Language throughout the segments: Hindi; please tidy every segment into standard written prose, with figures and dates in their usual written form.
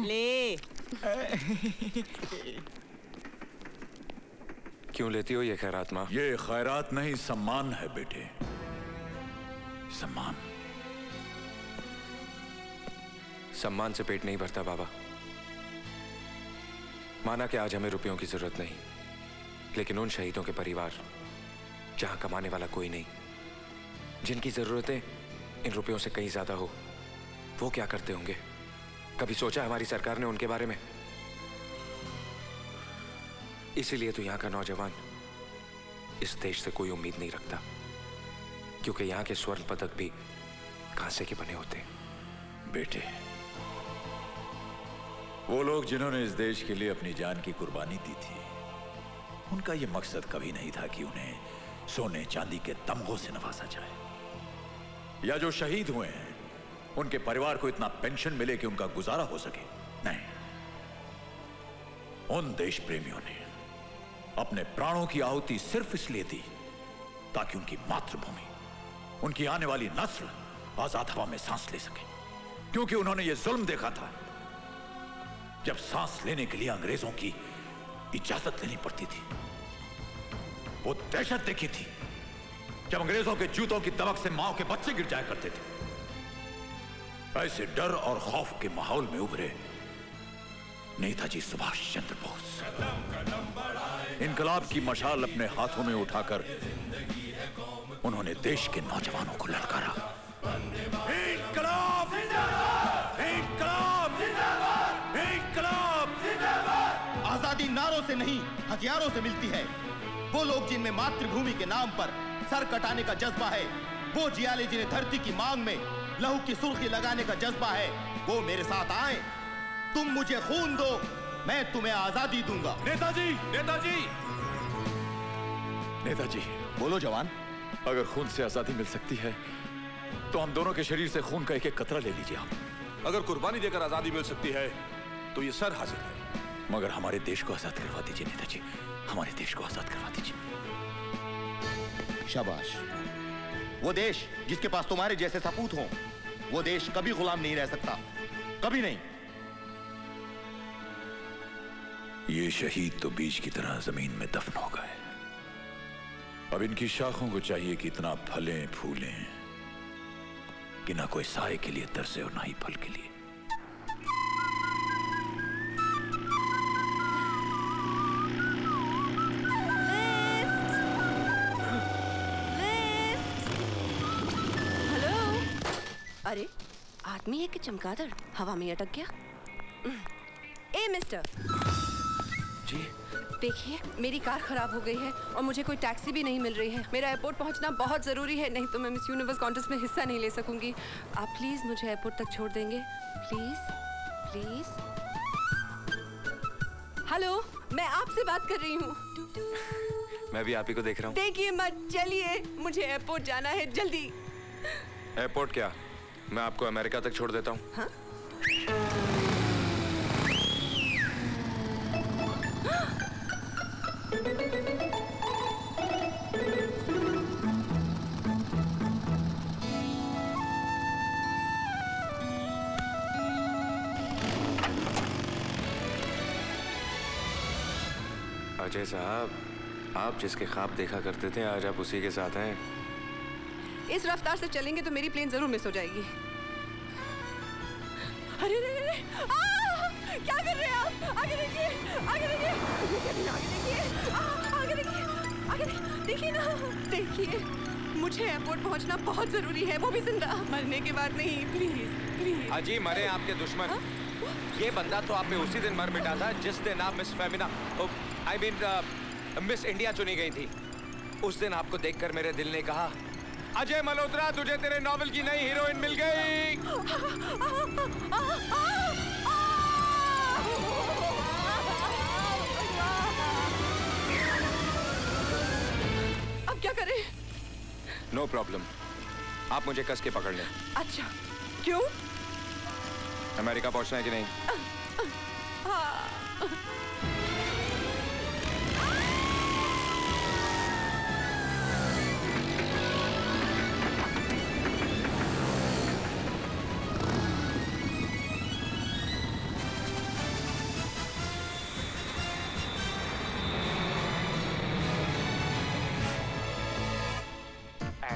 ले। क्यों लेती हो ये खैरात माँ? ये खैरात नहीं, सम्मान है बेटे, सम्मान। सम्मान से पेट नहीं भरता बाबा। माना कि आज हमें रुपयों की जरूरत नहीं, लेकिन उन शहीदों के परिवार जहां कमाने वाला कोई नहीं, जिनकी जरूरतें इन रुपयों से कहीं ज्यादा हो, वो क्या करते होंगे? कभी सोचा हमारी सरकार ने उनके बारे में? इसीलिए तो यहां का नौजवान इस देश से कोई उम्मीद नहीं रखता, क्योंकि यहां के स्वर्ण पदक भी कांसे के बने होते हैं। बेटे, वो लोग जिन्होंने इस देश के लिए अपनी जान की कुर्बानी दी थी, उनका यह मकसद कभी नहीं था कि उन्हें सोने चांदी के तमगों से नवाजा जाए, या जो शहीद हुए हैं उनके परिवार को इतना पेंशन मिले कि उनका गुजारा हो सके। नहीं, उन देश प्रेमियों ने अपने प्राणों की आहुति सिर्फ इसलिए दी ताकि उनकी मातृभूमि, उनकी आने वाली नस्ल आजाद हवा में सांस ले सके। क्योंकि उन्होंने यह जुल्म देखा था, जब सांस लेने के लिए अंग्रेजों की इजाजत लेनी पड़ती थी। वो दहशत देखी थी जब अंग्रेजों के जूतों की दमक से मां के बच्चे गिर जाया करते थे। ऐसे डर और खौफ के माहौल में उभरे नेताजी सुभाष चंद्र बोस। इनकलाब की मशाल अपने हाथों में उठाकर उन्होंने देश के नौजवानों को ललकारा। इनकलाब! इनकलाब! इनकलाब! आजादी नारों से नहीं, हथियारों से मिलती है। वो लोग जिनमें मातृभूमि के नाम पर सर कटाने का जज्बा है, वो जियाले जिन्हें धरती की मांग में लहू की सुर्खी लगाने का जज्बा है, वो मेरे साथ आए। तुम मुझे खून दो, मैं तुम्हें आजादी दूंगा। नेताजी! नेताजी! नेताजी! बोलो जवान। अगर खून से आजादी मिल सकती है तो हम दोनों के शरीर से खून का एक एक कतरा ले लीजिए आप। अगर कुर्बानी देकर आजादी मिल सकती है तो ये सर हाजिर है। मगर हमारे देश को आजाद करवा दीजिए नेताजी, हमारे देश को आजाद करवा दीजिए। शाबाश। वो देश जिसके पास तुम्हारे जैसे सपूत हों, वो देश कभी गुलाम नहीं रह सकता, कभी नहीं। ये शहीद तो बीज की तरह जमीन में दफन हो गए। अब इनकी शाखों को चाहिए कि इतना फलें फूलें कि ना कोई साए के लिए तरसे और ना ही फल के लिए। अरे आदमी है कि चमगादड़ हवा में अटक गया। ए मिस्टर जी, देखिए मेरी कार खराब हो गई है और मुझे कोई टैक्सी भी नहीं मिल रही है। मेरा एयरपोर्ट पहुंचना बहुत जरूरी है, नहीं तो मैं मिस यूनिवर्स कॉन्टेस्ट में हिस्सा नहीं ले सकूंगी। आप प्लीज मुझे एयरपोर्ट तक छोड़ देंगे, प्लीज प्लीज। हेलो, मैं आपसे बात कर रही हूँ। मैं भी आप ही को देख रहा हूँ। देखिए मत, चलिए मुझे एयरपोर्ट जाना है जल्दी। एयरपोर्ट क्या, मैं आपको अमेरिका तक छोड़ देता हूँ। हाँ? अजय साहब, आप जिसके ख्वाब देखा करते थे आज आप उसी के साथ हैं। इस रफ्तार से चलेंगे तो मेरी प्लेन जरूर मिस हो जाएगी। अरे रे रे, क्या कर रहे हैं आप? आगे देखिए, आगे देखिए, आगे देखिए, आगे देखिए ना, देखिए मुझे एयरपोर्ट पहुंचना बहुत जरूरी है, वो भी जिंदा, मरने के बाद नहीं। Please please. अजी मरे आपके दुश्मन। ये बंदा तो आप में उसी दिन मर मिटा था जिस दिन आप miss Femina, I mean miss India चुनी गई थी। उस दिन आपको देखकर मेरे दिल ने कहा, अजय मल्होत्रा तुझे तेरे नॉवल की नई हीरोइन मिल गई। अब क्या करें? नो प्रॉब्लम, आप मुझे कस के पकड़ लें। अच्छा, क्यों? अमेरिका पहुंचना है कि नहीं?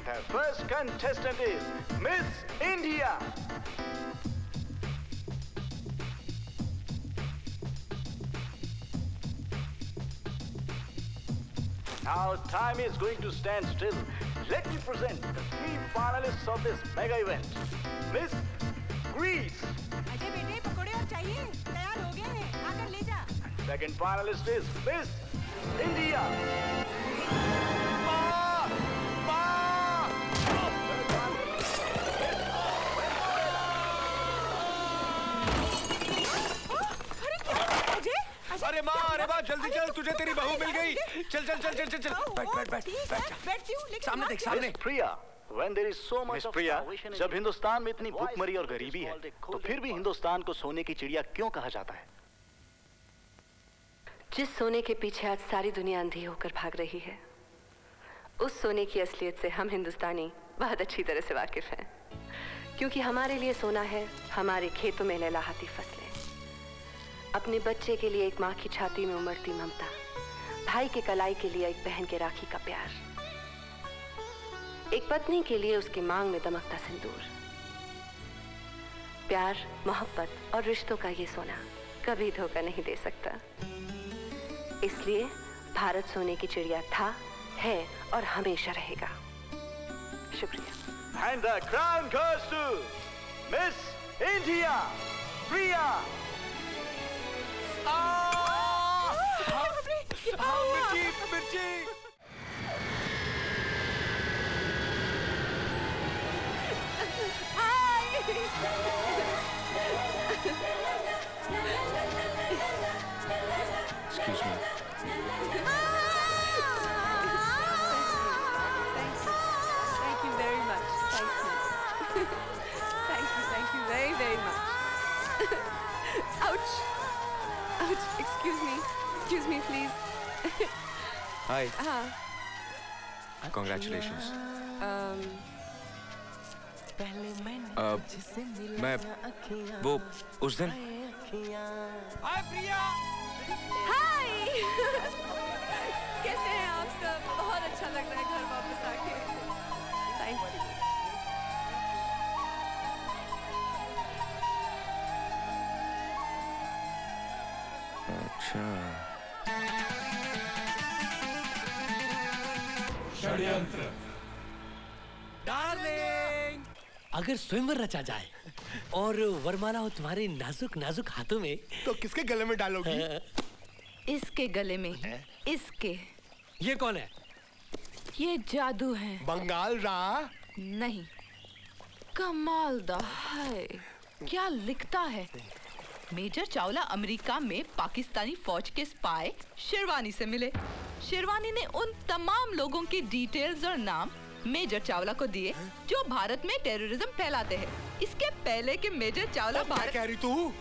And the first contestant is Miss India. Now time is going to stand still. Let me present the 3 finalists of this mega event. Miss Greece. Ajay बेटे पकोड़े और चाहिए? तैयार हो गए हैं, आकर ले जा। Second finalist is Miss India. अरे माँ जल्दी चल, तुझे तेरी बहू मिल गई। चल चल चल चल चल चल, बैठ बैठती हूँ, लेकिन सामने देख, सामने। प्रिया, when there is so much of starvation, जब हिंदुस्तान में इतनी भूखमरी और गरीबी है, तो फिर भी हिंदुस्तान को सोने की चिड़िया क्यों कहा जाता है? जिस सोने के पीछे आज सारी दुनिया अंधी होकर भाग रही है, उस सोने की असलियत से हम हिंदुस्तानी बहुत अच्छी तरह से वाकिफ हैं, क्योंकि हमारे लिए सोना है हमारे खेतों में लहलहाती फसलें, अपने बच्चे के लिए एक माँ की छाती में उमड़ती ममता, भाई के कलाई के लिए एक बहन के राखी का प्यार, एक पत्नी के लिए उसकी मांग में दमकता सिंदूर। प्यार, मोहब्बत और रिश्तों का ये सोना कभी धोखा नहीं दे सकता। इसलिए भारत सोने की चिड़िया था, है और हमेशा रहेगा। शुक्रिया। And the crown goes to Miss India, Priya. मिर्ची। Excuse me. Thank you very much. Thank you very, very much. Ouch. Ouch. Excuse me, please. Hi. Congratulations. मैं वो उस दिन। हाय प्रिया। हाय। कैसे हैं आप सब? बहुत अच्छा लग रहा है घर वापस आके। Thank you. अच्छा। षड्यंत्र। डार्लिंग। अगर स्वयंवर रचा जाए और वरमाला हो तुम्हारे नाजुक नाजुक हाथों में, तो किसके गले में डालोगी? इसके गले में। इसके। ये कौन है? ये जादू है। बंगाल रा? नहीं, कमाल दा है। क्या लिखता है? मेजर चावला अमेरिका में पाकिस्तानी फौज के स्पाई शेरवानी से मिले। शेरवानी ने उन तमाम लोगों के डिटेल्स और नाम मेजर चावला को दिए जो भारत में टेररिज्म फैलाते हैं। इसके पहले कि मेजर चावला भारत। कह रही तू?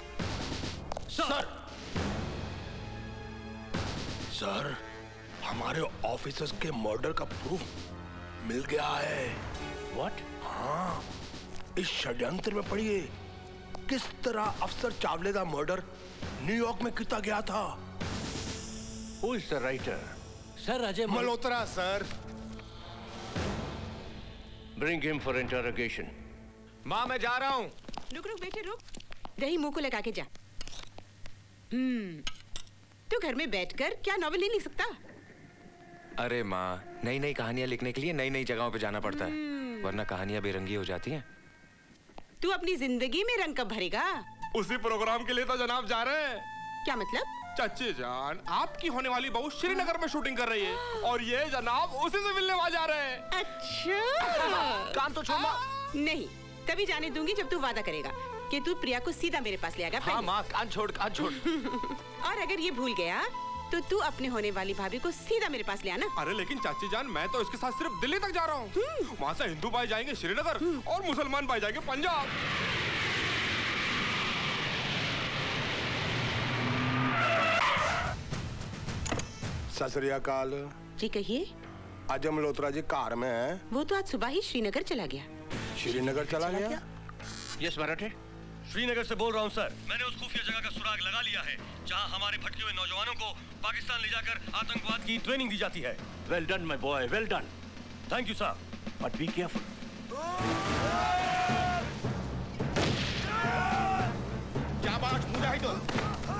सर, हमारे ऑफिसर्स के मर्डर का प्रूफ मिल गया है। व्हाट? हाँ, इस षड्यंत्र में पढ़िए किस तरह अफसर चावले का मर्डर न्यूयॉर्क में किया गया था। Who is the writer? Sir Ajay Malhotra sir. Bring him for interrogation. माँ मैं जा रहा हूँ। रुक बेटे रुक। दही मुंह को लगा के जा। तू घर में बैठकर क्या नॉवेल नहीं लिख सकता? अरे माँ, नई नई कहानियाँ लिखने के लिए नई नई जगहों पे जाना पड़ता है, वरना कहानियाँ बेरंगी हो जाती हैं। तू अपनी जिंदगी में रंग कब भरेगा? उसी प्रोग्राम के लिए तो जनाब जा रहे हैं। क्या मतलब? चाची जान, आपकी होने वाली बहू श्रीनगर में शूटिंग कर रही है और ये जनाब उसी से मिलने वहाँ जा रहे हैं। अच्छा। काम तो छोड़ माँ। नहीं, तभी जाने दूंगी जब तू वादा करेगा कि तू प्रिया को सीधा मेरे पास ले आएगा। हाँ माँ, कान छोड़ कान छोड़। और अगर ये भूल गया तो तू अपने होने वाली भाभी को सीधा मेरे पास ले आना। अरे लेकिन चाची जान, मैं तो इसके साथ सिर्फ दिल्ली तक जा रहा हूँ। वहाँ से हिंदू भाई जाएंगे श्रीनगर और मुसलमान भाई जाएंगे पंजाब। सत श्री अकाल जी। कहिए। आज मल्होत्रा जी कार में है। वो तो आज सुबह ही श्रीनगर चला गया। श्रीनगर चला गया? यस मराठे, श्रीनगर से बोल रहा हूँ सर। मैंने उस खुफिया जगह का सुराग लगा लिया है जहाँ हमारे भटके हुए नौजवानों को पाकिस्तान ले जाकर आतंकवाद की ट्रेनिंग दी जाती है। Well done my boy, well done. Thank you sir. but be careful. जाबाज मुजाहिदों,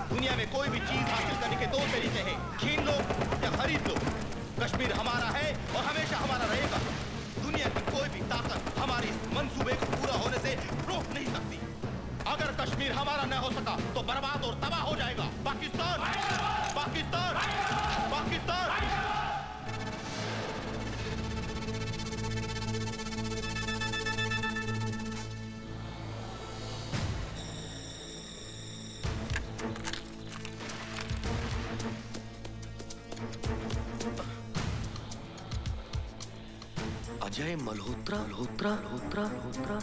दुनिया में कोई भी चीज हासिल करने के दो तरीके हैं, छीन लो या खरीद लो। कश्मीर हमारा है और हमेशा हमारा रहेगा। दुनिया की कोई भी ताकत हमारे इस मंसूबे को पूरा होने से रोक नहीं सकती। अगर कश्मीर हमारा न हो सका तो बर्बाद और तबाह हो जाएगा पाकिस्तान। पाकिस्तान, पाकिस्तान। अजय मल्होत्रा, मल्होत्रा, मल्होत्रा, मल्होत्रा।